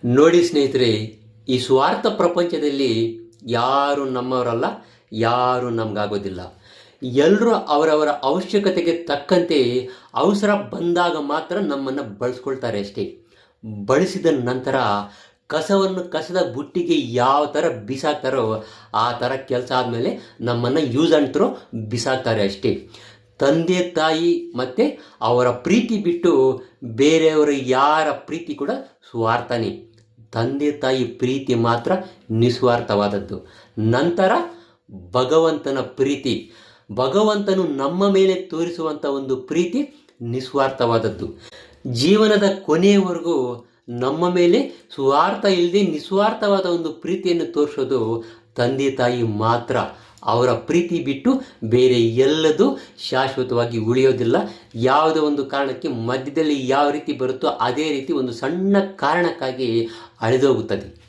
ನೋಡಿ ಸ್ನೇಹಿತರೆ, ಈ ಸ್ವಾರ್ಥ ಪ್ರಪಂಚದಲ್ಲಿ ಯಾರು ನಮ್ಮವರಲ್ಲ, ಯಾರು ನಮಗಾಗೋದಿಲ್ಲ. ಎಲ್ಲರೂ ಅವರವರ ಅವಶ್ಯಕತೆಗೆ ತಕ್ಕಂತೆ ಅವಸರ ಬಂದಾಗ ಮಾತ್ರ ನಮ್ಮನ್ನು ಬಳಸ್ಕೊಳ್ತಾರೆ ಅಷ್ಟೇ. ಬಳಸಿದ ನಂತರ ಕಸವನ್ನು ಕಸದ ಬುಟ್ಟಿಗೆ ಯಾವ ಥರ ಬಿಸಾಕ್ತಾರೋ ಆ ಥರ ಕೆಲಸ ಆದಮೇಲೆ ನಮ್ಮನ್ನು ಯೂಸ್ ಆ್ಯಂಡ್ ಥ್ರೋ ಬಿಸಾಕ್ತಾರೆ ಅಷ್ಟೇ. ತಂದೆ ತಾಯಿ ಮತ್ತು ಅವರ ಪ್ರೀತಿ ಬಿಟ್ಟು ಬೇರೆಯವರ ಯಾರ ಪ್ರೀತಿ ಕೂಡ ಸ್ವಾರ್ಥನೇ. ತಂದೆ ತಾಯಿ ಪ್ರೀತಿ ಮಾತ್ರ ನಿಸ್ವಾರ್ಥವಾದದ್ದು. ನಂತರ ಭಗವಂತನ ಪ್ರೀತಿ, ಭಗವಂತನು ನಮ್ಮ ಮೇಲೆ ತೋರಿಸುವಂಥ ಒಂದು ಪ್ರೀತಿ ನಿಸ್ವಾರ್ಥವಾದದ್ದು. ಜೀವನದ ಕೊನೆಯವರೆಗೂ ನಮ್ಮ ಮೇಲೆ ಸ್ವಾರ್ಥ ಇಲ್ಲದೆ ನಿಸ್ವಾರ್ಥವಾದ ಒಂದು ಪ್ರೀತಿಯನ್ನು ತೋರಿಸೋದು ತಂದೆ ತಾಯಿ ಮಾತ್ರ. ಅವರ ಪ್ರೀತಿ ಬಿಟ್ಟು ಬೇರೆ ಎಲ್ಲದೂ ಶಾಶ್ವತವಾಗಿ ಉಳಿಯೋದಿಲ್ಲ. ಯಾವುದೋ ಒಂದು ಕಾರಣಕ್ಕೆ ಮಧ್ಯದಲ್ಲಿ ಯಾವ ರೀತಿ ಬರುತ್ತೋ ಅದೇ ರೀತಿ ಒಂದು ಸಣ್ಣ ಕಾರಣಕ್ಕಾಗಿ ಅಳಿದೋಗುತ್ತದೆ.